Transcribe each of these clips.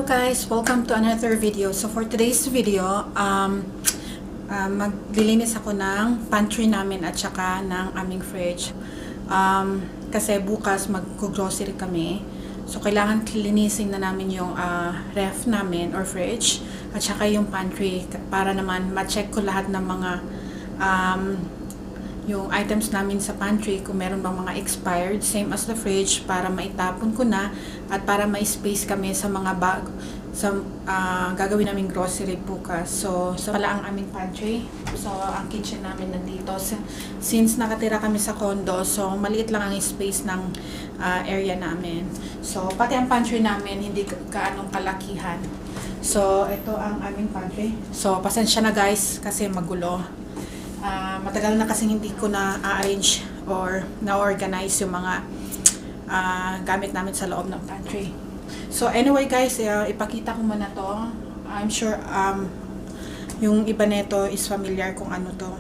guys, welcome to another video. So for today's video, maglilinis ako ng pantry namin at saka ng aming fridge. Kasi bukas mag-grocery kami. So kailangan linisin na namin yung ref namin or fridge at saka yung pantry para naman ma-check ko lahat ng mga yung items namin sa pantry kung meron bang mga expired, same as the fridge, para maitapon ko na at para may space kami sa mga bag sa gagawin naming grocery bukas. So pala ang aming pantry. So ang kitchen namin nandito. Since nakatira kami sa condo, so maliit lang ang space ng area namin. So pati ang pantry namin hindi gaanong kalakihan. So ito ang aming pantry. So pasensya na guys kasi magulo. Matagal na kasi hindi ko na-arrange or na-organize yung mga gamit namin sa loob ng pantry. So anyway guys, ipakita ko muna to. I'm sure yung iba nito is familiar kung ano to.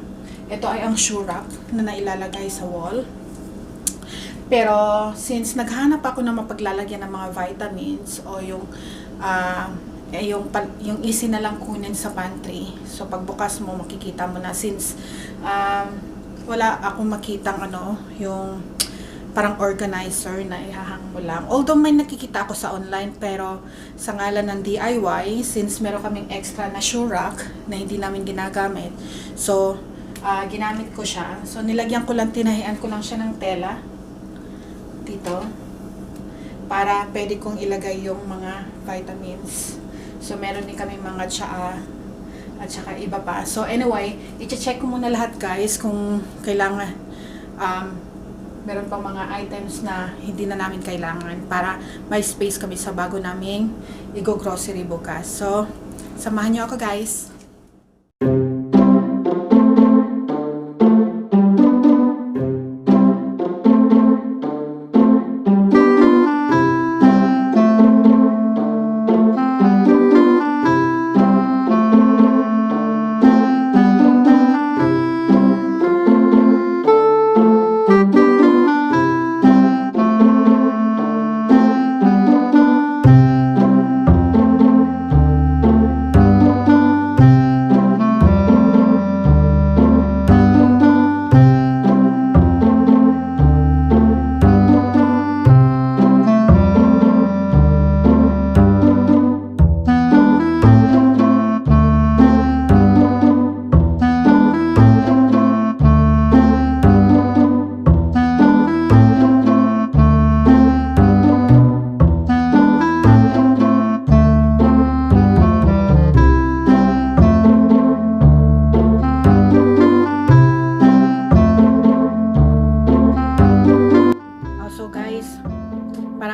Ito ay ang shoe rack na nailalagay sa wall. Pero since naghanap ako na mapaglalagyan ng mga vitamins o yung easy na lang kunin sa pantry. So pagbukas mo makikita mo na since wala akong makitang yung parang organizer na ihahang mo lang. Although may nakikita ako sa online, pero sa ngalan ng DIY, since meron kaming extra na shoe rack na hindi namin ginagamit, so ginamit ko siya. So nilagyan ko lang, tinahian ko lang siya ng tela dito para pwede kong ilagay yung mga vitamins. So, meron din kami mga tsaa at saka iba pa. So, anyway, i-check ko muna lahat guys kung kailangan meron pang mga items na hindi na namin kailangan para may space kami sa bago naming i-go-grocery bukas. So, samahan nyo ako guys.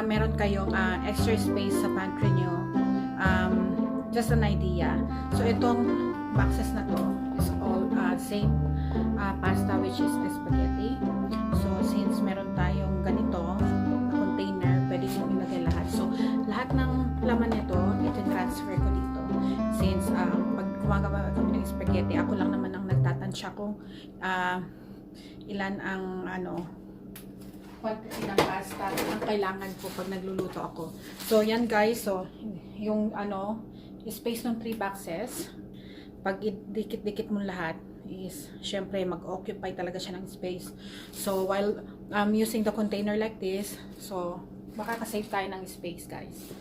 Meron kayong extra space sa pantry nyo, just an idea. So itong boxes na to is all same pasta, which is spaghetti. So since meron tayong ganito na container, pwede nyo ilagay lahat. So lahat ng laman nito iti-transfer ko dito. Since pag gumagawa kami ng spaghetti, ako lang naman ang nagtatansya kung ilan ang quantity ng pasta ang kailangan ko pag nagluluto ako. So yan guys, so yung space ng 3 boxes, pag dikit-dikit mo lahat is syempre mag-occupy talaga siya ng space. So while using the container like this, so makaka-save tayo ng space guys.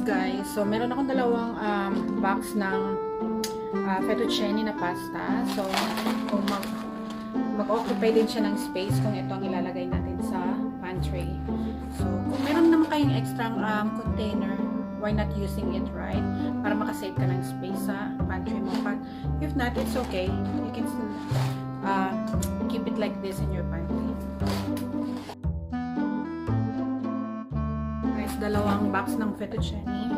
Guys, so meron akong dalawang box ng fettuccine na pasta. So kung mag-occupy din siya ng space kung ito ang ilalagay natin sa pantry. So kung meron naman kayong extra container, why not using it, right? Para makasave ka ng space sa pantry mo. But if not, it's okay. You can still keep it like this in your pantry. Dalawang box ng fettuccine.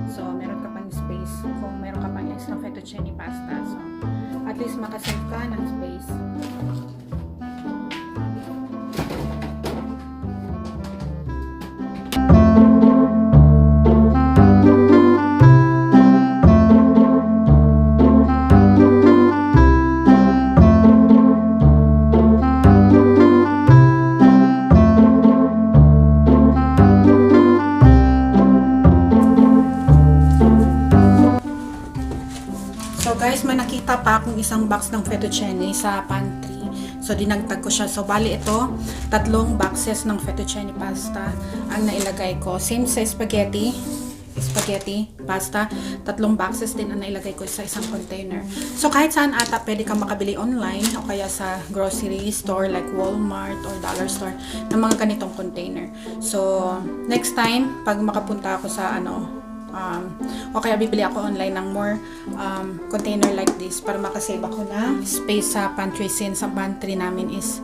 So, meron ka pang space kung meron ka pang extra fettuccine pasta. So, at least makasave ka ng space. may nakita pa akong isang box ng fettuccine sa pantry. So, dinagtag ko siya. So, bali ito, 3 boxes ng fettuccine pasta ang nailagay ko. Same sa spaghetti pasta, 3 boxes din ang nailagay ko sa isang container. So, kahit saan ata pwede kang makabili online o kaya sa grocery store like Walmart or Dollar Store ng mga ganitong container. So, next time, pag makapunta ako sa o kaya bibili ako online ng more container like this para makasave ako ng space sa pantry since ang pantry namin is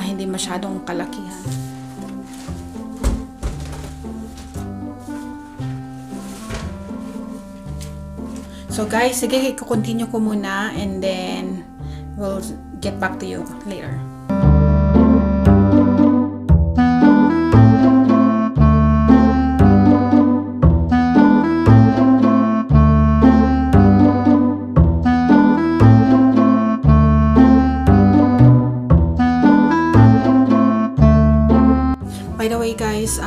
hindi masyadong kalakihan. So guys, sige, i-continue ko muna and then we'll get back to you later. By the way guys,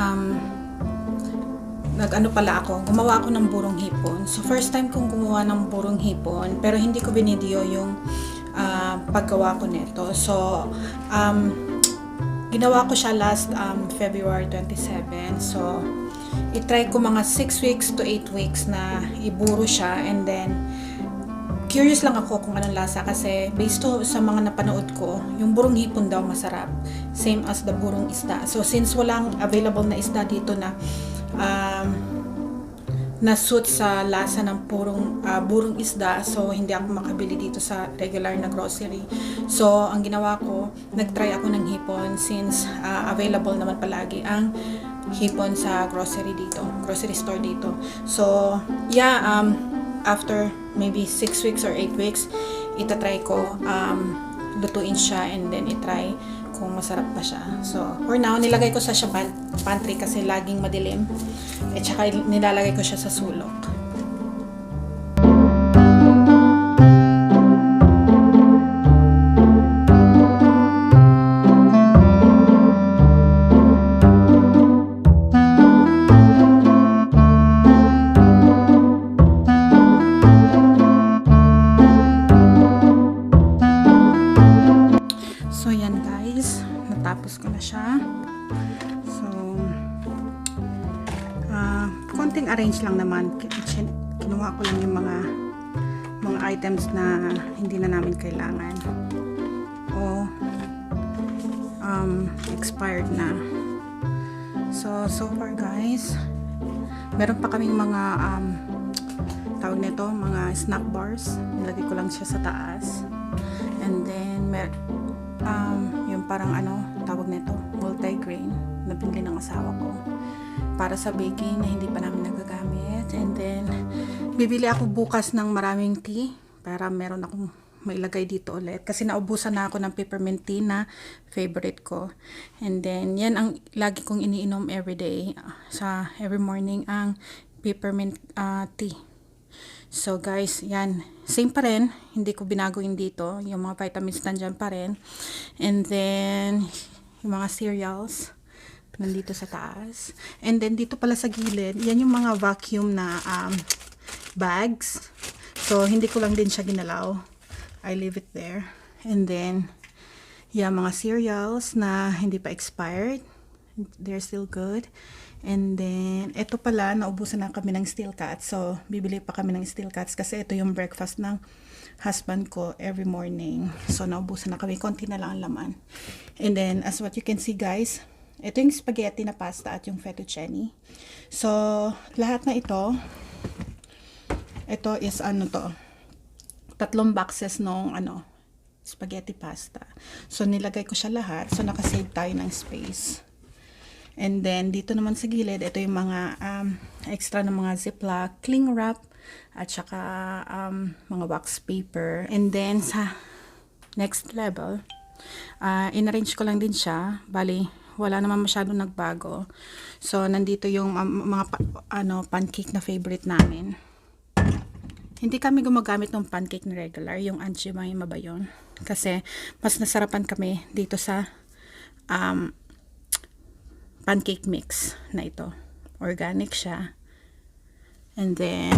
gumawa ako ng burong hipon. So first time kong gumawa ng burong hipon, pero hindi ko binideo yung paggawa ko nito. So ginawa ko siya last February 27. So i-try ko mga 6 weeks to 8 weeks na iburo siya, and then curious lang ako kung anong lasa kasi based sa mga napanood ko, yung burong hipon daw masarap. Same as the burong isda. So since walang available na isda dito na na-suit sa lasa ng burong isda, so hindi ako makabili dito sa regular na grocery. So ang ginawa ko, nag-try ako ng hipon since available naman palagi ang hipon sa grocery store dito. So yeah, after maybe 6 weeks or 8 weeks, itatry ko lutuin siya and then itry kung masarap pa siya. So for now, nilagay ko sa pantry kasi laging madilim, at saka nilalagay ko siya sa sulok. So yan guys, natapos ko na siya. So konting arrange lang naman. Kinuha ko lang yung mga items na hindi na namin kailangan o expired na. So far guys, meron pa kaming mga tawag nito, mga snack bars. Nilagay ko lang siya sa taas, and then yung parang tawag nito, multi-grain na binili ng asawa ko para sa baking na hindi pa namin nagagamit. And then bibili ako bukas ng maraming tea para meron akong mailagay dito ulit kasi naubusan na ako ng peppermint tea na favorite ko. And then yan ang lagi kong iniinom everyday, every morning, ang peppermint tea. So guys, yan, same pa rin, hindi ko binaguin dito, yung mga vitamins nandyan pa rin. And then yung mga cereals nandito sa taas, and then dito pala sa gilid, yan yung mga vacuum na bags. So hindi ko lang din siya ginalaw, I leave it there. And then yeah, mga cereals na hindi pa expired, they're still good. And then, ito pala, naubusan na kami ng steel cuts. So, bibili pa kami ng steel cuts kasi ito yung breakfast ng husband ko every morning. So, naubusan na kami. Konti na lang ang laman. And then, as what you can see guys, ito yung spaghetti na pasta at yung fettuccine. So, lahat na ito is 3 boxes nung spaghetti pasta. So, nilagay ko siya lahat. So, nakasave tayo ng space. And then, dito naman sa gilid, ito yung mga extra na mga ziplock, cling wrap, at saka mga wax paper. And then, sa next level, in-arrange ko lang din siya. Bali, wala naman masyadong nagbago. So, nandito yung mga pancake na favorite namin. Hindi kami gumagamit ng pancake na regular, yung Anjimay ba yun? Kasi, mas nasarapan kami dito sa pancake mix na ito. Organic siya. And then,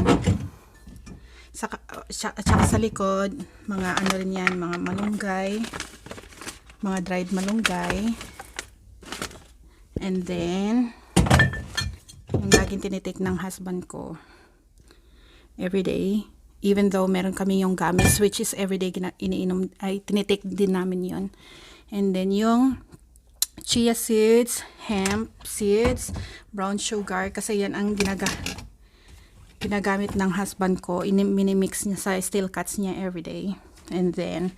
Tsaka sa likod, mga ano rin yan, mga malunggay, mga dried malunggay. And then, yung laging tinitik ng husband ko, everyday, even though meron kami yung gamis, which is everyday iniinom, ay tinitik din namin yun. And then yung chia seeds, hemp seeds, brown sugar, kasi yan ang ginagamit ng husband ko. Minimix niya sa steel cuts niya everyday. And then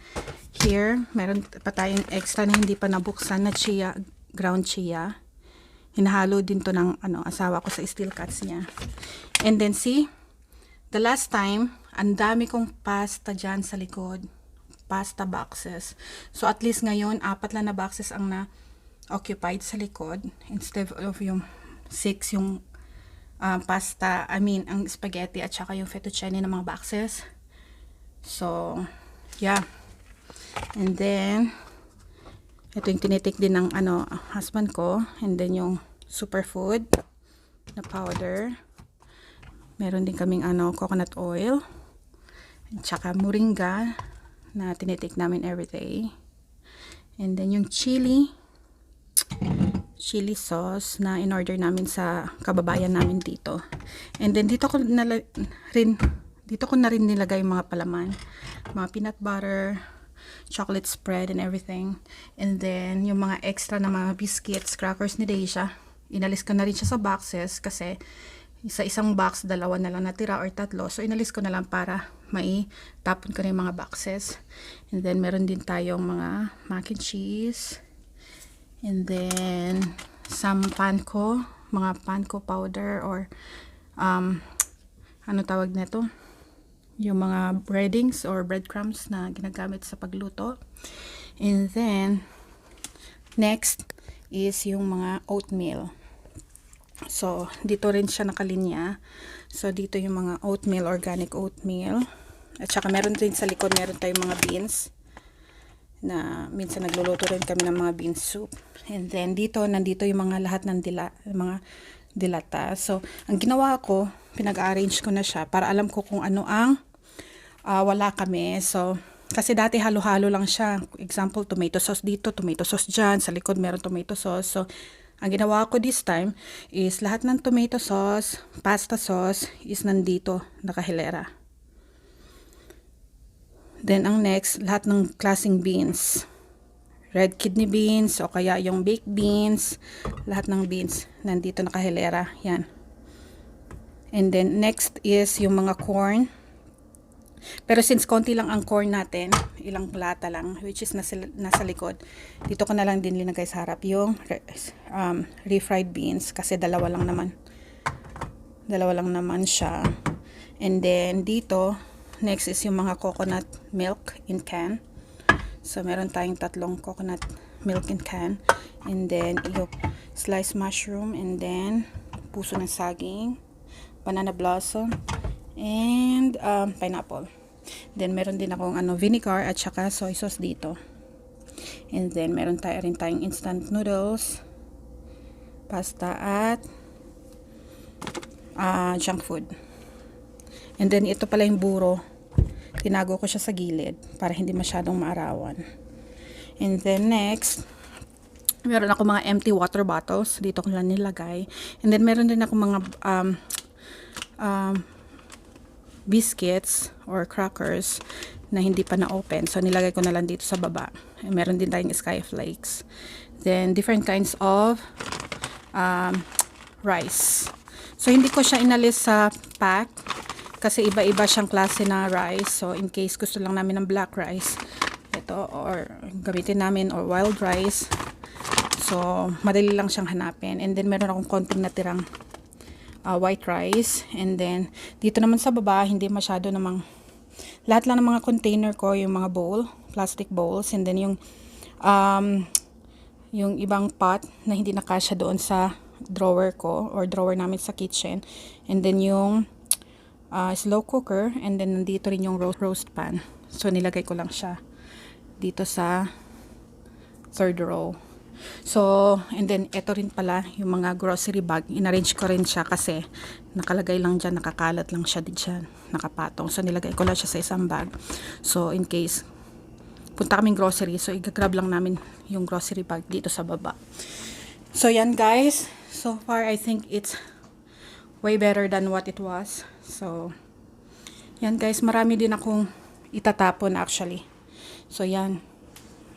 here meron pa tayong extra na hindi pa nabuksan na chia, ground chia. Hinahalo din to ng asawa ko sa steel cuts niya. And then see, the last time, ang dami kong pasta dyan sa likod, pasta boxes. So at least ngayon 4 lang na boxes ang na occupied sa likod instead of yung 6 yung pasta, ang spaghetti at saka yung fettuccine ng mga boxes. So yeah, and then ito yung tinitik din ng husband ko. And then yung superfood na powder, meron din kaming coconut oil at saka moringa na tinitik namin everyday. And then yung chili sauce na in-order namin sa kababayan namin dito. And then dito ko na rin nilagay yung mga palaman, mga peanut butter, chocolate spread and everything. And then yung mga extra na mga biscuits, crackers ni Deisha, inalis ko na rin siya sa boxes kasi sa isang box 2 na lang natira or 3. So inalis ko na lang para tapon ko na yung mga boxes. And then meron din tayong mga mac and cheese. And then some mga panko powder or ano tawag nito, yung mga breadings or breadcrumbs na ginagamit sa pagluto. And then next is yung mga oatmeal. So dito rin siya nakalinya. So dito yung mga oatmeal, organic oatmeal. At saka meron din sa likod, meron tayong mga beans na minsan nagluluto rin kami ng mga bean soup. And then nandito yung mga lahat ng mga dilata. So ang ginawa ko, pinag-arrange ko na siya para alam ko kung ano ang wala kami. So kasi dati halo-halo lang siya. Example, tomato sauce dito, tomato sauce dyan, sa likod meron tomato sauce. So ang ginawa ko this time is lahat ng tomato sauce, pasta sauce is nandito, nakahilera. Then ang next, lahat ng klaseng beans, red kidney beans o kaya yung baked beans, lahat ng beans nandito nakahilera, yan. And then next is yung mga corn. Pero since konti lang ang corn natin, ilang lata lang, which is nasa likod, dito ko na lang din linagay sa harap yung refried beans kasi dalawa lang naman siya. And then dito next is yung mga coconut milk in can. So meron tayong 3 coconut milk in can. And then yung sliced mushroom, and then puso ng saging, banana blossom, and pineapple. Then meron din akong vinegar at saka soy sauce dito. And then meron rin tayong instant noodles, pasta at junk food. And then ito pala yung buro, tinago ko siya sa gilid para hindi masyadong maarawan. And then next, meron ako mga empty water bottles, dito ko lang nilagay. And then meron din ako mga biscuits or crackers na hindi pa na-open. So nilagay ko na lang dito sa baba. And meron din tayong sky flakes. Then different kinds of rice. So hindi ko siya inalis sa pack kasi iba-iba siyang klase na rice. So in case gusto lang namin ng black rice, ito, or gamitin namin, or wild rice. So madali lang siyang hanapin. And then meron akong konting natirang white rice. And then dito naman sa baba, hindi masyado namang, lahat lang ng mga container ko, yung mga bowl, plastic bowls. And then yung ibang pot na hindi nakasya doon sa drawer ko or drawer namin sa kitchen. And then yung slow cooker, and then nandito rin yung roast pan. So nilagay ko lang siya dito sa third row. So, and then ito rin pala yung mga grocery bag. Inarrange ko rin siya kasi nakalagay lang dyan, nakakalat lang siya dyan, nakapatong. So, nilagay ko lang siya sa isang bag. So, in case punta kaming grocery, so i-grab lang namin yung grocery bag dito sa baba. So, yan guys. So far, I think it's way better than what it was. So, yan guys. Marami din akong itatapon actually. So, yan.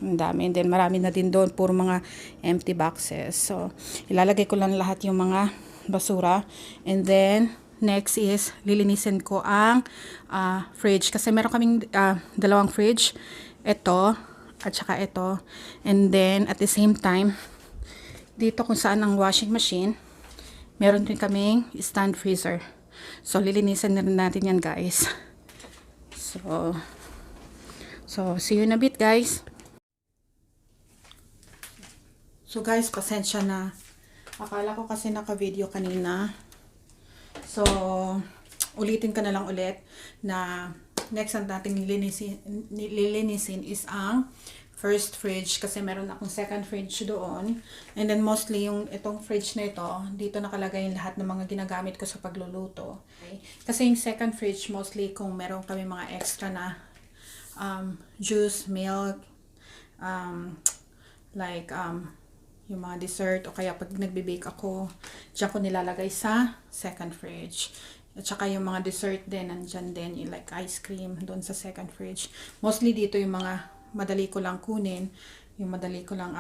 Ang dami. And then, marami na din doon. Puro mga empty boxes. So, ilalagay ko lang lahat yung mga basura. And then, next is, lilinisin ko ang fridge. Kasi meron kaming dalawang fridge. Ito, at saka ito. And then, at the same time, dito kung saan ang washing machine, meron din kaming stand freezer. So, lilinisin na rin natin yan, guys. So, see you in a bit, guys. So guys, pasensya na. Akala ko kasi naka-video kanina. So, ulitin ka na lang ulit na next ang natin lilinisin is ang first fridge kasi meron akong second fridge doon. And then mostly yung itong fridge na ito, dito nakalagay yung lahat ng mga ginagamit ko sa pagluluto. Okay? Kasi yung second fridge, mostly kung meron kami mga extra na juice, milk, yung mga dessert o kaya pag nagbe-bake ako, diyan ko nilalagay sa second fridge. At saka yung mga dessert din, nandyan din, yung like ice cream doon sa second fridge. Mostly dito yung mga madali ko lang kunin, yung madali ko lang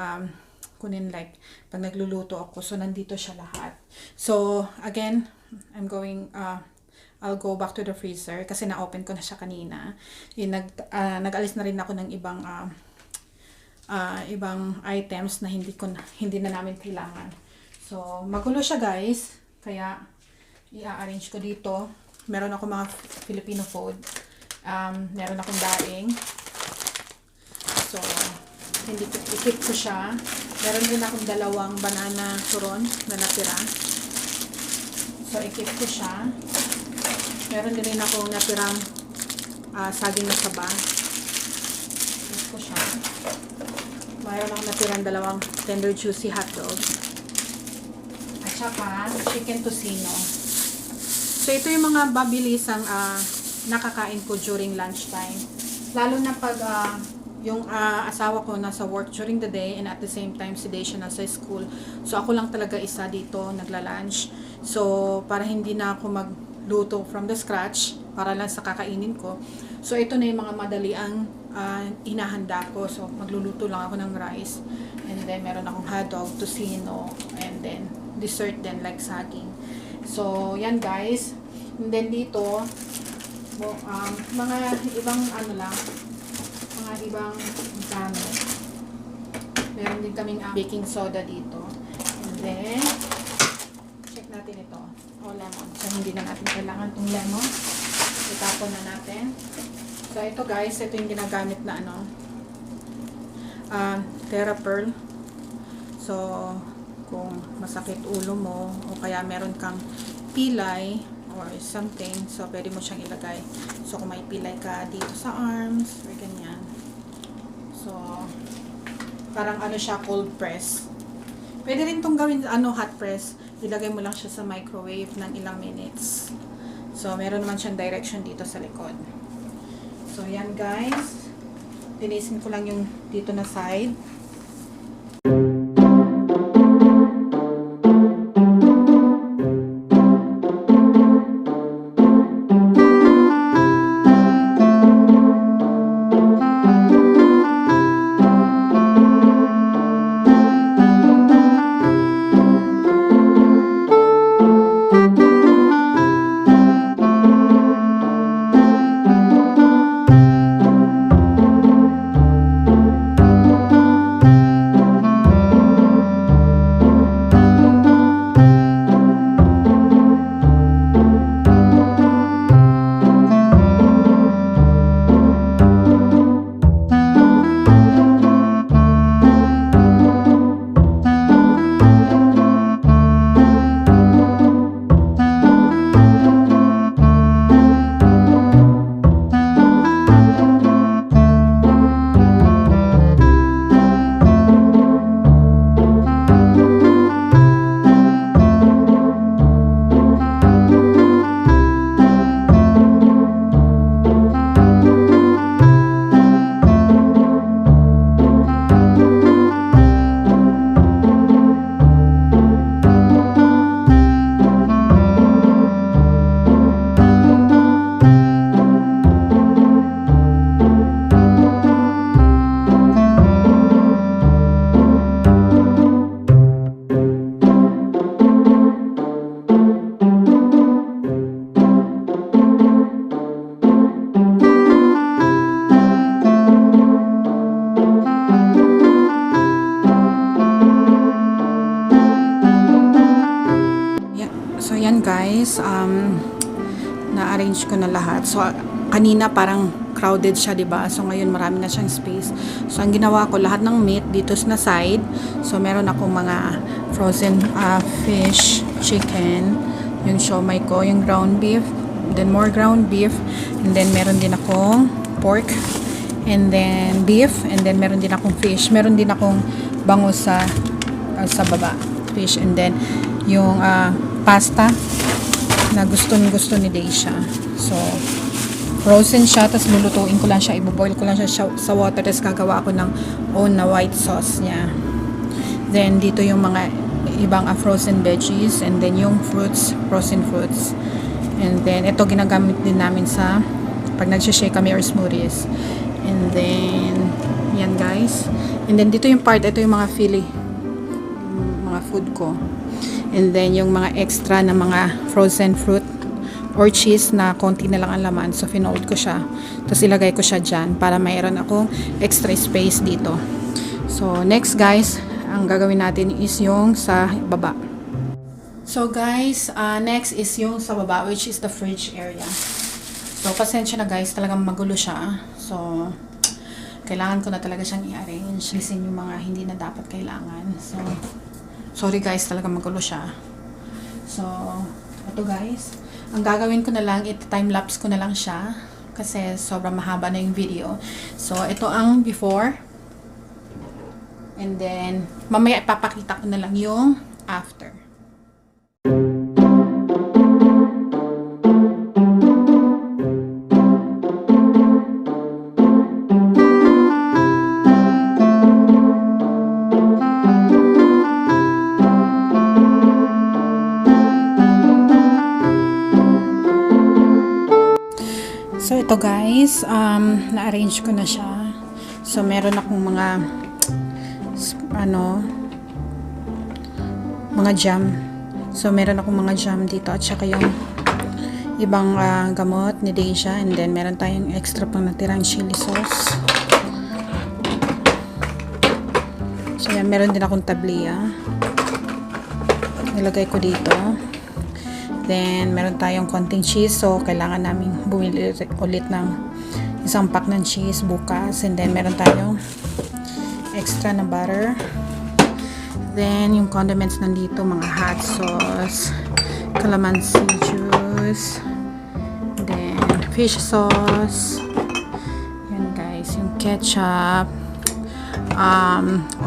kunin like pag nagluluto ako. So, nandito siya lahat. So, again, I'll go back to the freezer kasi na-open ko na siya kanina. Nag-alis na rin ako ng ibang items na hindi na namin kailangan. So, magulo siya guys. Kaya, i-arrange ko dito. Meron ako mga Filipino food. Meron akong daing. So, i-keep ko siya. Meron din akong dalawang banana turon na natira. So, i-keep ko siya. Meron din akong natirang saging na saba. I-keep ko siya. Mayroon akong natirang dalawang tender juicy hotdog. At saka, chicken tocino. So, ito yung mga babilisang nakakain ko during lunchtime. Lalo na pag yung asawa ko nasa work during the day and at the same time si Day siya nasa school. So, ako lang talaga isa dito nagla-lunch. So, para hindi na ako magluto from the scratch, para lang sa kakainin ko. So, ito na yung mga madali ang hinahanda ko. So, magluluto lang ako ng rice. And then, meron akong hotdog, tocino, and then, dessert din, like saging. So, yan guys. And then, dito, mga ibang mga ibang gamit. Meron din kaming baking soda dito. And then, check natin ito. Lemon. So, hindi na natin kailangan itong lemon. Itapon na natin. So, ito guys, ito yung ginagamit na Terra Pearl. So, kung masakit ulo mo o kaya meron kang pilay or something, so pwede mo siyang ilagay. So, kung may pilay ka dito sa arms or ganyan. So, parang siya, cold press. Pwede rin itong gawin, hot press. Ilagay mo lang siya sa microwave ng ilang minutes. So, meron naman siyang direction dito sa likod. So, yan guys. Linisin ko lang yung dito na side. guys, na-arrange ko na lahat. So, kanina parang crowded siya, diba? So, ngayon marami na siyang space. So, ang ginawa ko, lahat ng meat dito na side. So, meron akong mga frozen fish, chicken, yung siomai ko, yung ground beef, then more ground beef, and then meron din akong pork, and then beef, and then meron din akong fish. Meron din akong bangus sa baba, fish, and then yung pasta na gusto ni Daisha. So, frozen siya, tapos lulutuin ko lang siya, iboboil ko lang siya sa water, tapos gagawa ako ng own na white sauce niya. Then, dito yung mga ibang frozen veggies, and then yung fruits, frozen fruits. And then, ito ginagamit din namin sa pag nagsishake kami or smoothies. And then, yan guys. And then, dito yung part, ito yung mga fili, mga food ko. And then, yung mga extra na mga frozen fruit or cheese na konti na lang ang laman. So, finold ko siya. Tapos, ilagay ko siya dyan para mayroon akong extra space dito. So, next guys, ang gagawin natin is yung sa baba. So, guys, next is yung sa baba, which is the fridge area. So, pasensya na guys, talagang magulo siya. So, kailangan ko na talaga siyang i-arrange. Lisin yung mga hindi na dapat kailangan. So, sorry guys, talagang magulo siya. So, ito guys, ang gagawin ko na lang, time-lapse ko na lang siya. Kasi sobrang mahaba na yung video. So, ito ang before. And then, mamaya ipapakita ko na lang yung after. So, ito guys, na-arrange ko na siya. So, meron akong mga mga jam. So, meron akong mga jam dito at saka yung ibang gamot ni Daisha, and then meron tayong extra pang natirang chili sauce. So, yan, meron din akong tablia. Nilagay ko dito. Then, meron tayong konting cheese. So, kailangan namin bumili ulit ng isang pack ng cheese bukas. And then, meron tayong extra na butter. Then, yung condiments nandito, mga hot sauce, calamansi juice, then, fish sauce. Yan guys, yung ketchup,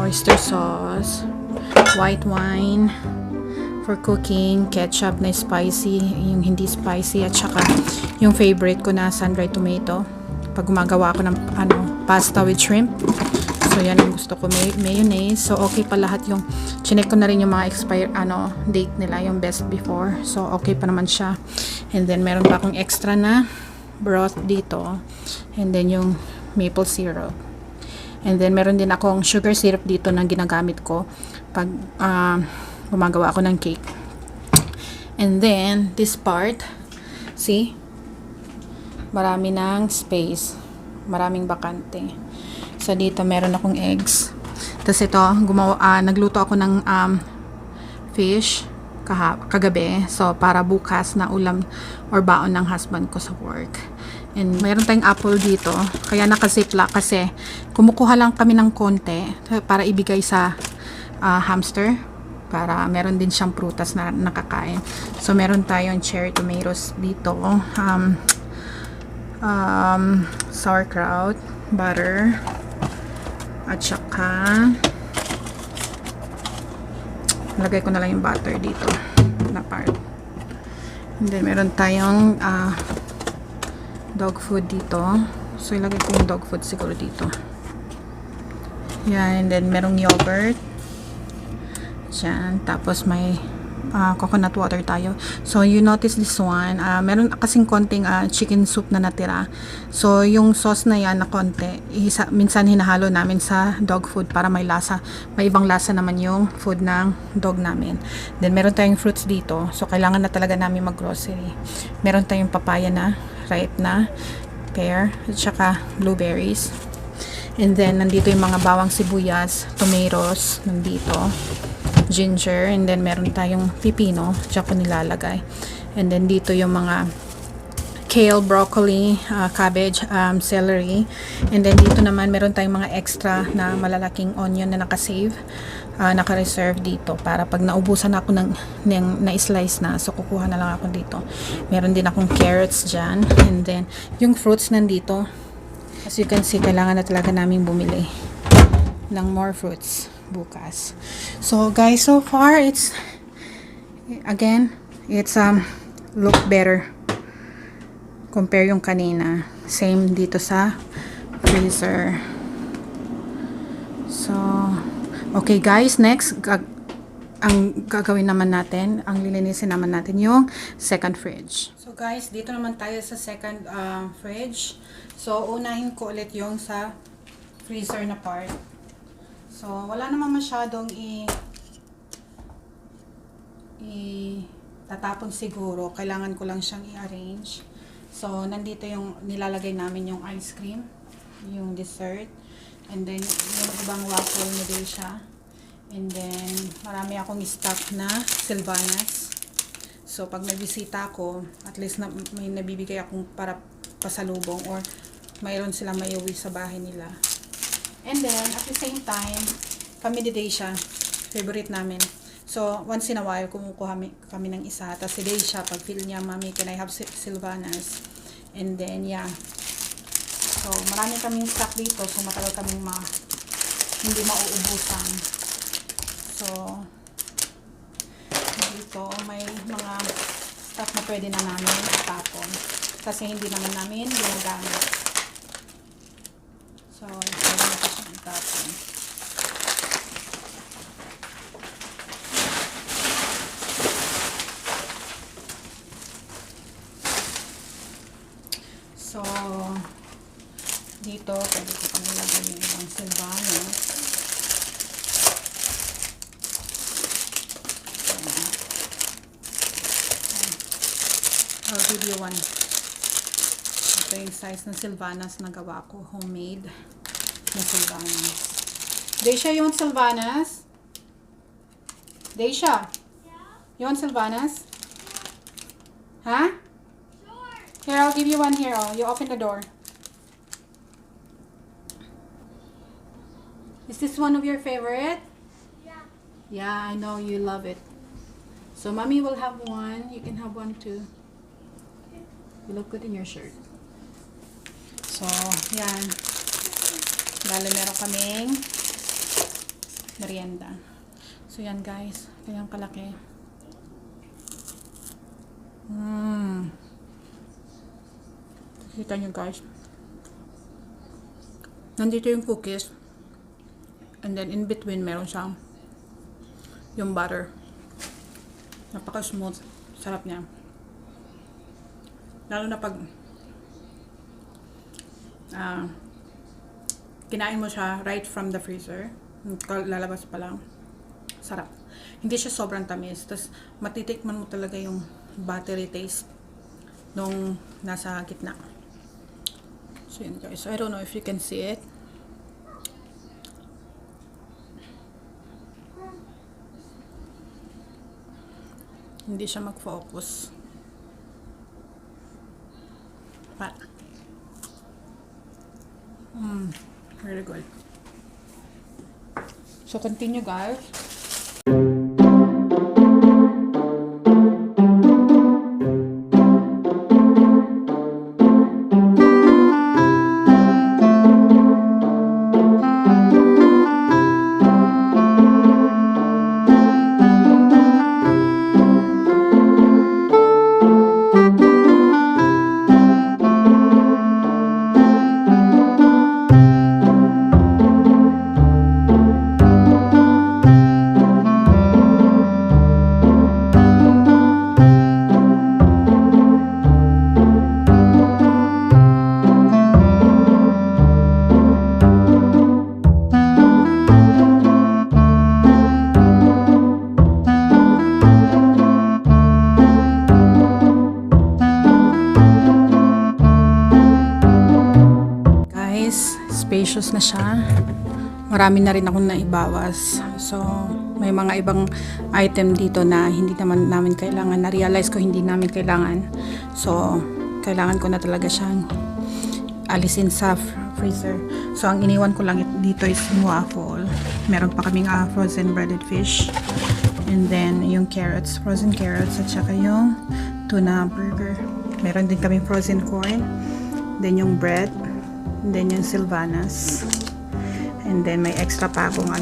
oyster sauce, white wine, for cooking, ketchup na spicy, yung hindi spicy, at saka yung favorite ko na sun-dried tomato pag gumagawa ako ng pasta with shrimp. So yan ang gusto ko, mayonnaise. So okay pa lahat, yung chinek ko na rin yung mga expire date nila, yung best before. So okay pa naman siya. And then meron pa akong extra na broth dito, and then yung maple syrup. And then meron din akong sugar syrup dito na ginagamit ko pag gumagawa ako ng cake. And then, this part, see? Marami ng space. Maraming bakante. So, dito meron akong eggs. Tapos ito, nagluto ako ng fish kagabi. So, para bukas na ulam or baon ng husband ko sa work. And meron tayong apple dito. Kaya nakaziplock kasi kumukuha lang kami ng konti para ibigay sa hamster, para meron din siyang prutas na nakakain. So, meron tayong cherry tomatoes dito, sauerkraut, butter, at saka lagay ko na lang yung butter dito na part. And then, meron tayong dog food dito. So, ilagay ko yung dog food siguro dito. Yan. And then, merong yogurt. Diyan. Tapos may coconut water tayo. So, you notice this one. Meron kasing konting chicken soup na natira. So, yung sauce na yan na konti, minsan hinahalo namin sa dog food para may lasa. May ibang lasa naman yung food ng dog namin. Then, meron tayong fruits dito. So, kailangan na talaga namin mag-grocery. Meron tayong papaya na, ripe na, pear, at saka blueberries. And then, nandito yung mga bawang sibuyas, tomatoes, nandito, ginger, and then meron tayong pipino, tsaka nilalagay. And then dito yung mga kale, broccoli, cabbage, celery. And then dito naman meron tayong mga extra na malalaking onion na nakasave, naka-reserve dito para pag naubusan ako ng na-slice na, so kukuha na lang ako dito. Meron din akong carrots dyan. And then yung fruits nandito. As you can see, kailangan na talaga namin bumili ng more fruits bukas. So guys, so far it's look better compare yung kanina. Same dito sa freezer. So okay guys, next ang gagawin naman natin, ang lilinisin naman natin yung second fridge. So guys, dito naman tayo sa second fridge. So unahin ko ulit yung sa freezer na part. So wala naman masyadong tatapon siguro. Kailangan ko lang siyang i-arrange. So nandito yung nilalagay namin yung ice cream, yung dessert, and then yung ibang waffle na din siya. And then marami akong stock na silvanas. So pag may bisita ako, at least may nabibigay akong para pasalubong or mayroon silang maiuwi sa bahay nila. And then at the same time, kami ni Daisha, favorite namin. So, once in a while, kumukuha kami ng isa. Tapos si Daisha, pag feel niya, Mami, can I have Sylvanas? And then, yeah. So, marami kaming stock dito. So, matagal kaming hindi mauubusan. So, dito, may mga stock na pwede na namin itapon. Kasi hindi naman namin ginagamit. So, pwede na ito siyang itapon. So, dito, pwede ko pang ilagay yung ibang silvanas. I'll give you one. Ito yung size ng silvanas na gawa ko. Homemade na silvanas. Daisha, you want silvanas? Daisha? Yeah? You want silvanas? Yeah. Huh? Here, I'll give you one here. Oh, you open the door. Is this one of your favorite? Yeah. Yeah, I know you love it. So, Mommy will have one. You can have one too. You look good in your shirt. So, yan. Dali meron kaming merienda. So, yan guys. Kanyang kalaki. Kita nyo guys. Nandito yung cookies. And then in between meron siyang yung butter. Napaka smooth. Sarap niya. Lalo na pag kinain mo siya right from the freezer. Lalabas pa lang. Sarap. Hindi siya sobrang tamis. Tapos matitikman mo talaga yung buttery taste nung nasa gitna. So yun guys, I don't know if you can see it. Hindi siya mag-focus. But very good. So continue guys. Spacious na siya. Marami na rin akong naibawas. So, may mga ibang item dito na hindi naman namin kailangan, na-realize ko hindi namin kailangan. So, kailangan ko na talaga siyang alisin sa freezer. So, ang iniwan ko lang dito is waffle. Meron pa kaming frozen breaded fish. And then, yung carrots, frozen carrots, at saka yung tuna burger. Meron din kaming frozen corn. Then, yung bread. And then, yung Sylvanas. And then, may extra pa akong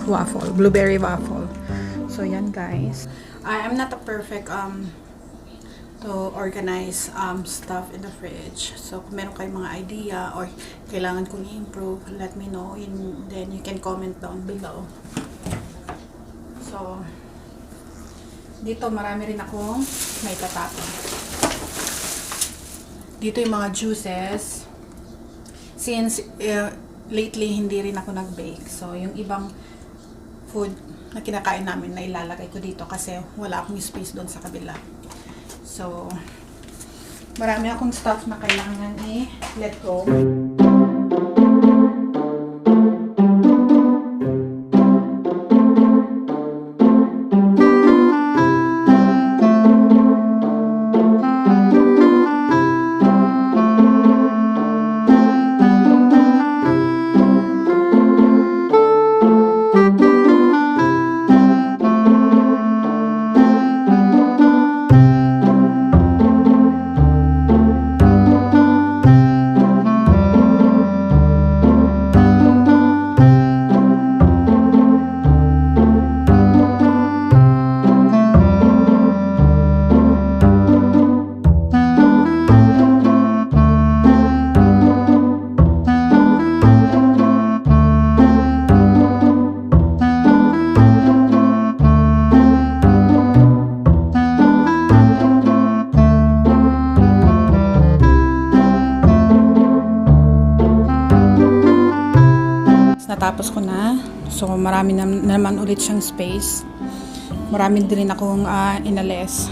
waffle, blueberry waffle. So, yan guys. I am not a perfect to organize stuff in the fridge. So, kung meron kayong mga idea or kailangan kong i-improve, let me know. And then, you can comment down below. So, dito marami rin akong may tatapon. Dito yung mga juices. Since lately hindi rin ako nag-bake. So, yung ibang food na kinakain namin na ilalagay ko dito kasi wala akong space doon sa kabila. So, marami akong stuff na kailangan i-let go. Natapos ko na. So, marami na naman ulit siyang space. Marami din akong inalis.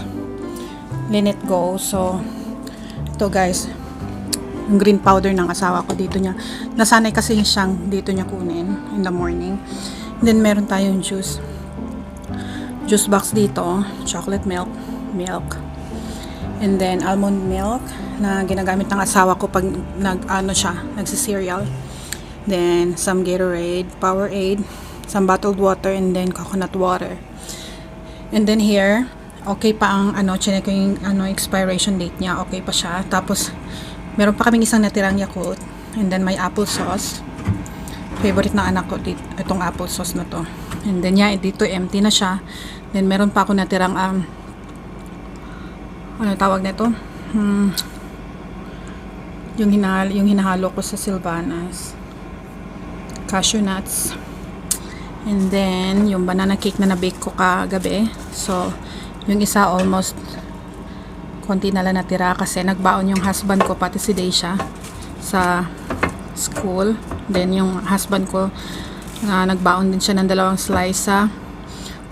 Let it go. So, ito guys. Yung green powder ng asawa ko dito niya. Nasanay kasi siyang dito niya kunin in the morning. And then, meron tayong juice. Juice box dito. Chocolate milk. And then, almond milk na ginagamit ng asawa ko pag nagsi-cereal. Then, some Gatorade, Powerade, some bottled water, and then coconut water. And then here, okay pa ang chinek ko yung expiration date niya, okay pa siya. Tapos, meron pa kaming isang natirang Yakult. And then, may apple sauce. Favorite na anak ko, itong apple sauce na to. And then, dito empty na siya. Then, meron pa ako natirang, tawag na ito? Yung hinahalo ko sa Sylvanas. Cashew nuts. And then, yung banana cake na na-bake ko kagabi. So, yung isa almost konti na lang natira kasi nagbaon yung husband ko, pati si Daisha, sa school. Then, yung husband ko, nagbaon din siya ng 2 slice sa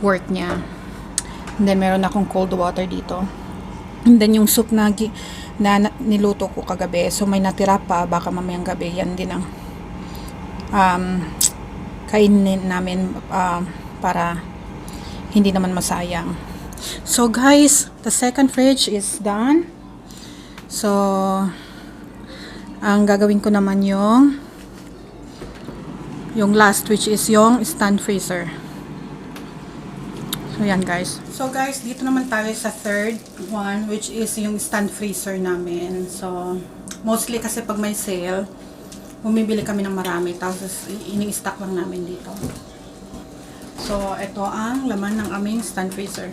work niya. And then, meron akong cold water dito. And then, yung soup na niluto ko kagabi. So, may natira pa. Baka mamayang gabi. Yan din ang kainin namin para hindi naman masayang. So guys, the second fridge is done. So ang gagawin ko naman yung last, which is yung stand freezer. So yan guys. So guys, dito naman tayo sa third one, which is yung stand freezer namin. So mostly kasi pag may sale, bumibili kami ng marami, tapos ini-stock lang namin dito. So, ito ang laman ng aming stand freezer.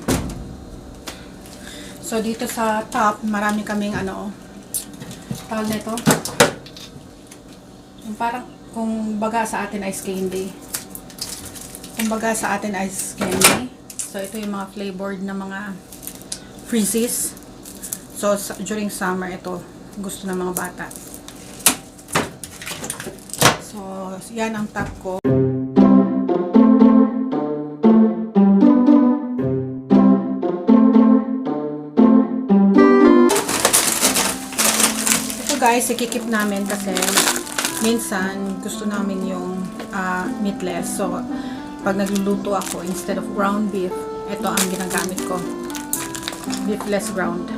So, dito sa top, marami kaming tawag na ito. Yung parang, kung baga sa atin ice candy. Kung baga sa atin ice candy. So, ito yung mga flavored na mga freezies. So, during summer, ito gusto ng mga bata. So, yan ang top ko. Ito guys, ikikip namin kasi minsan gusto namin yung meatless. So, pag nagluluto ako, instead of ground beef, ito ang ginagamit ko. Beefless ground.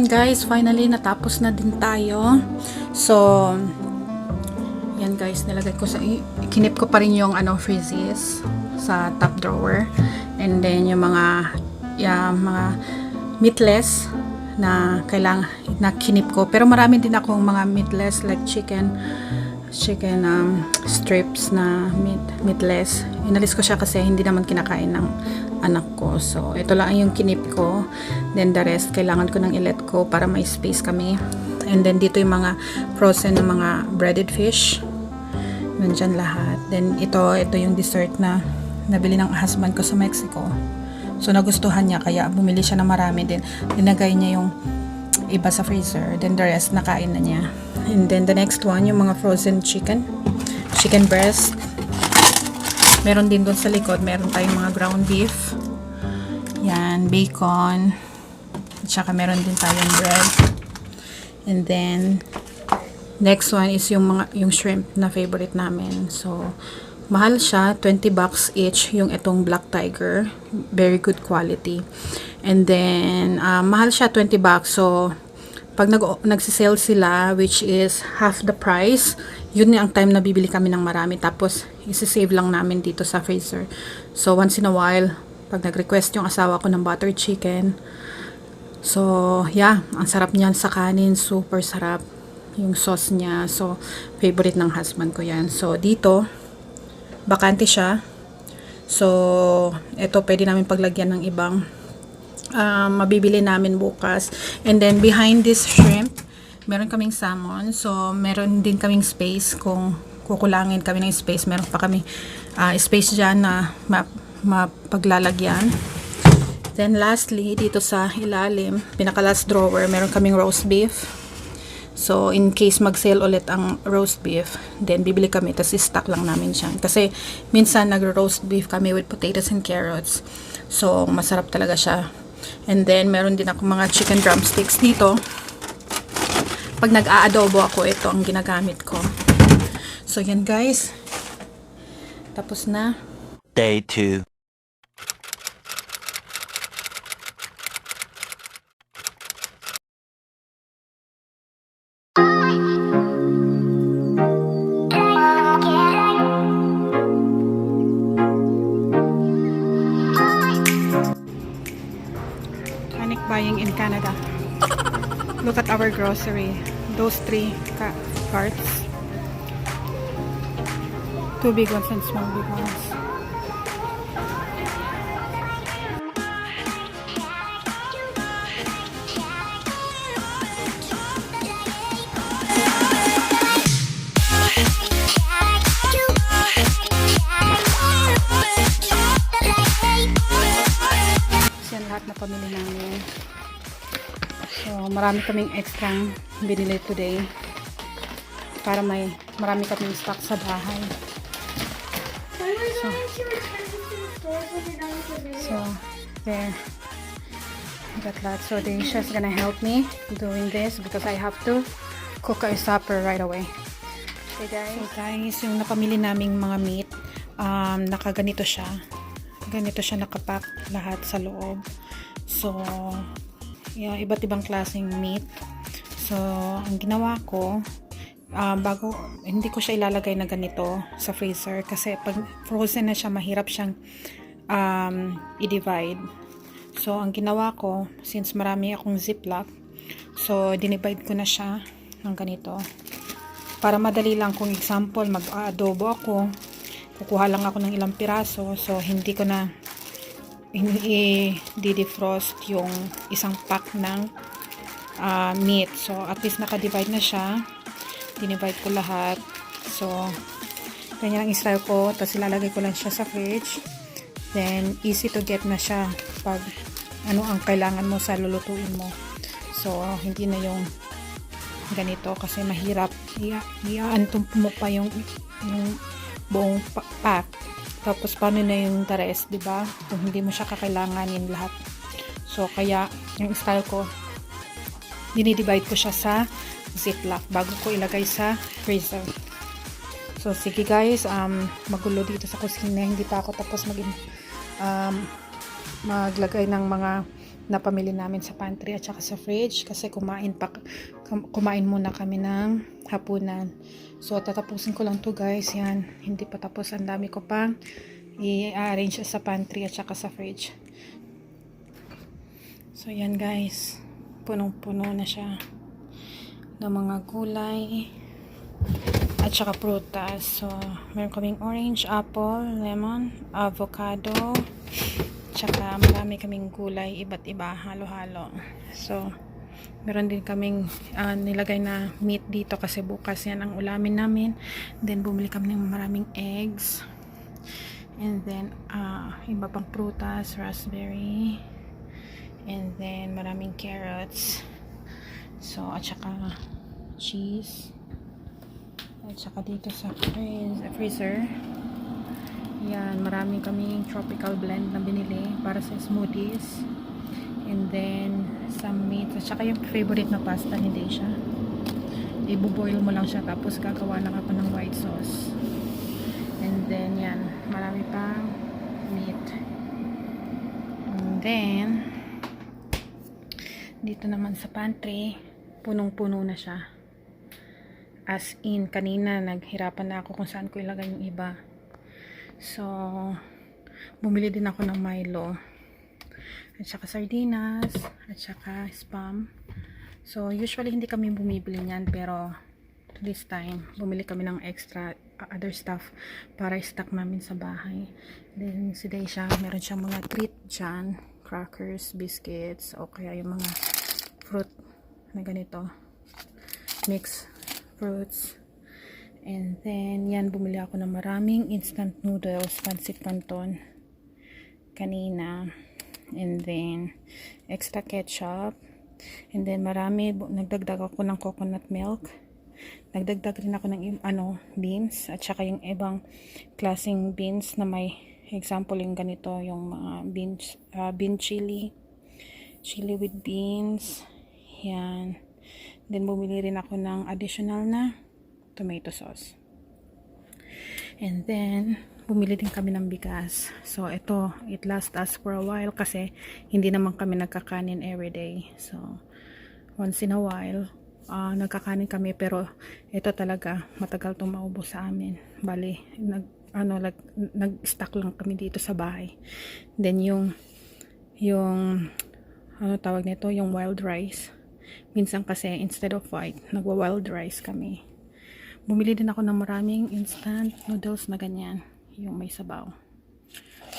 Guys, finally natapos na din tayo. So yan guys, nilagay ko sa kinip ko pa rin yung freezes sa top drawer, and then yung mga meatless na kailangan na kinip ko, pero marami din akong mga meatless like chicken strips na meatless. Inalis ko siya kasi hindi naman kinakain ng anak ko. So, ito lang yung kinip ko. Then, the rest, kailangan ko nang i-let go para may space kami. And then, dito yung mga frozen na mga breaded fish. Nandyan lahat. Then, ito yung dessert na nabili ng husband ko sa Mexico. So, nagustuhan niya. Kaya, bumili siya na marami din. Linagay niya yung iba sa freezer. Then, the rest, nakain na niya. And then, the next one, yung mga frozen chicken breast. Meron din doon sa likod, meron tayong mga ground beef. Yan, bacon. At saka meron din tayong bread. And then, next one is yung shrimp na favorite namin. So, mahal siya, $20 each, yung itong Black Tiger. Very good quality. And then, mahal siya, $20. So, pag nagsisale sila, which is half the price, yun ang time na bibili kami ng marami. Tapos, isi-save lang namin dito sa freezer. So, once in a while, pag nag-request yung asawa ko ng butter chicken. So, yeah, ang sarap niyan sa kanin. Super sarap yung sauce niya. So, favorite ng husband ko yan. So, dito, bakante siya. So, ito, pwede namin paglagyan ng ibang mabibili namin bukas. And then behind this shrimp, meron kaming salmon. So meron din kaming space kung kukulangin kami ng space. Meron pa kami space dyan na mapaglalagyan. Then lastly, dito sa ilalim, pinaka last drawer, meron kaming roast beef. So in case mag-sale ulit ang roast beef, then bibili kami, tapos i-stock lang namin siya. Kasi minsan nagro-roast beef kami with potatoes and carrots. So masarap talaga siya. And then, meron din ako mga chicken drumsticks dito. Pag nag-aadobo ako, ito ang ginagamit ko. So, yan guys. Tapos na. Day 2. Buying in Canada. Look at our grocery. Those 3 carts. 2 big ones and small big ones. marami kaming extra binili today para marami kaming stock sa bahay. So there, I got that. So Daisha's gonna help me doing this because I have to cook our supper right away. Okay guys, yung napamili naming mga meat, nakaganito siya. Ganito siya nakapack lahat sa loob. So yeah, iba't ibang klaseng meat. So ang ginawa ko, bago, hindi ko siya ilalagay na ganito sa freezer kasi pag frozen na siya, mahirap siyang i-divide. So ang ginawa ko, since marami akong ziplock, so dinivide ko na siya ng ganito para madali lang. Kung example, mag-adobo ako, kukuha lang ako ng ilang piraso, so hindi ko na i-defrost yung isang pack ng meat. So at least naka-divide na siya. Dinivide ko lahat. So, ganyan ang style ko. Tapos ilalagay ko lang siya sa fridge. Then, easy to get na siya pag ano ang kailangan mo sa lulutuin mo. So, hindi na yung ganito kasi mahirap. Iaantong mo pa yung buong pack. Tapos, paano na yung the rest, diba? Kung hindi mo siya kakailanganin lahat. So, kaya, yung style ko, dinidivide ko siya sa ziplock bago ko ilagay sa freezer. So sige guys, magulo dito sa kusina, hindi pa ako tapos maglagay ng mga napamili namin sa pantry at saka sa fridge kasi kumain muna kami ng hapunan. So tatapusin ko lang to guys, yan, hindi pa tapos, ang dami ko pang i-arrange sa pantry at saka sa fridge. So yan guys, punong-puno na siya ng mga gulay at saka prutas. So meron kaming orange, apple, lemon, avocado, tsaka marami kaming gulay, iba't iba, halo-halo. So meron din kaming nilagay na meat dito kasi bukas yan ang ulamin namin. Then bumili kami ng maraming eggs, and then iba pang prutas, raspberry, and then maraming carrots. So, at saka cheese. At saka dito sa freezer. Yan, marami kaming tropical blend na binili para sa smoothies. And then, some meat. At saka yung favorite na pasta ni Daisha. Ibuboil mo lang siya tapos gagawa lang ako ng white sauce. And then, yan, marami pang meat. And then, dito naman sa pantry, punong-puno na siya. As in, kanina naghirapan na ako kung saan ko ilagay yung iba. So, bumili din ako ng Milo. At saka sardinas, at saka spam. So, usually hindi kami bumibili niyan, pero this time, bumili kami ng extra other stuff para i-stock namin sa bahay. Then, si Daisha, meron siyang mga treat dyan. Crackers, biscuits, o kaya yung mga fruit na ganito, mixed fruits. And then yan, bumili ako ng maraming instant noodles, pancit canton kanina, and then extra ketchup, and then marami, nagdagdag ako ng coconut milk, nagdagdag rin ako ng beans, at saka yung ibang klaseng beans na may example yung ganito, yung mga bean chili with beans, yan. Then bumili rin ako ng additional na tomato sauce, and then bumili din kami ng bigas. So ito, it lasts us for a while kasi hindi naman kami nagkakanin everyday. So once in a while nagkakanin kami, pero ito talaga matagal itong maubos sa amin. Bali, nag-stock lang kami dito sa bahay. Then yung tawag nito, yung wild rice. Minsan kasi instead of white, nagwa-wild rice kami. Bumili din ako ng maraming instant noodles na ganyan, yung may sabaw.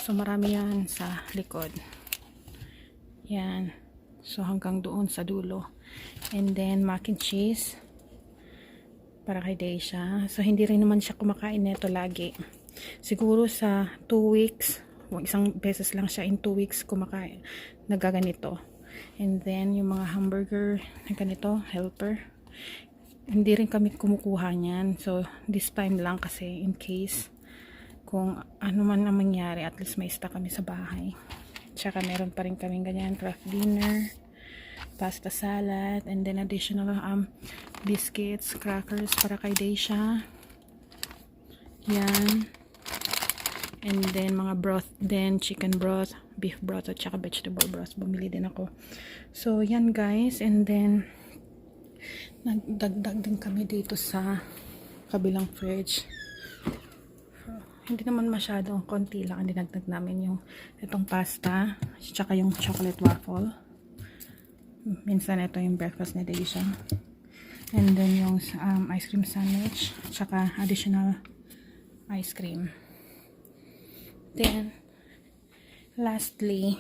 So marami yan sa likod. Yan. So hanggang doon sa dulo. And then mac and cheese para kay Daisha. So hindi rin naman siya kumakain nito lagi. Siguro sa 2 weeks, isang beses lang siya in 2 weeks kumakain, nagaganito. And then, yung mga hamburger na ganito, helper. Hindi rin kami kumukuha niyan. So, this time lang kasi in case kung ano man ang mangyari, at least may stock kami sa bahay. Tsaka meron pa rin kaming ganyan, craft dinner, pasta salad, and then additional biscuits, crackers para kay Daisha. Yan. And then mga broth din, chicken broth, beef broth, at tsaka vegetable broth. Bumili din ako. So, yan guys. And then, nagdagdag din kami dito sa kabilang fridge. Hindi naman masyado, konti lang ang dinagdag namin yung itong pasta, tsaka yung chocolate waffle. Minsan ito yung breakfast ni Daisha. And then yung ice cream sandwich, tsaka additional ice cream. Then, lastly,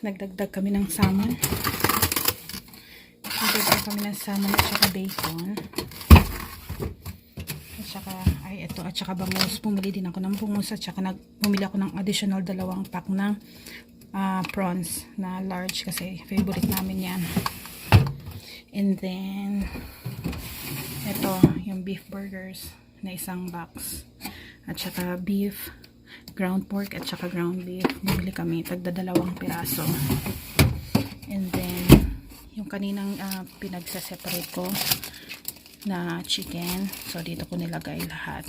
nagdagdag kami ng salmon. Nagdagdag kami ng salmon at tsaka bacon. At tsaka, at tsaka bangus. Pumili din ako ng bangus at tsaka bumili ako ng additional 2 pack ng prawns na large kasi favorite namin yan. And then, ito, yung beef burgers na isang box. At saka beef, ground pork, at saka ground beef. Bumili kami, tagda 2 piraso. And then, yung kaninang pinagsa-separate ko na chicken. So, dito ko nilagay lahat.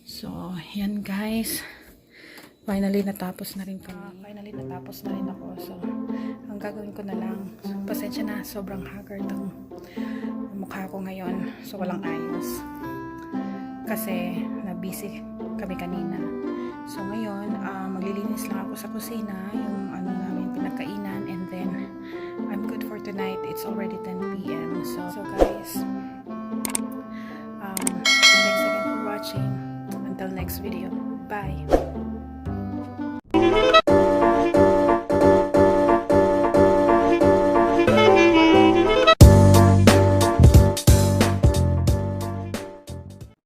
So, yan guys. Finally, natapos na rin kami. Finally, natapos na rin ako. So, ang gagawin ko na lang, pasensya na, sobrang haggard ang mukha ko ngayon. So, walang ayos. Kasi na-busy kami kanina. So ngayon, maglilinis lang ako sa kusina, yung ano namin pinagkainan, and then I'm good for tonight. It's already 10 p.m. So guys, thanks again for watching. Until next video. Bye.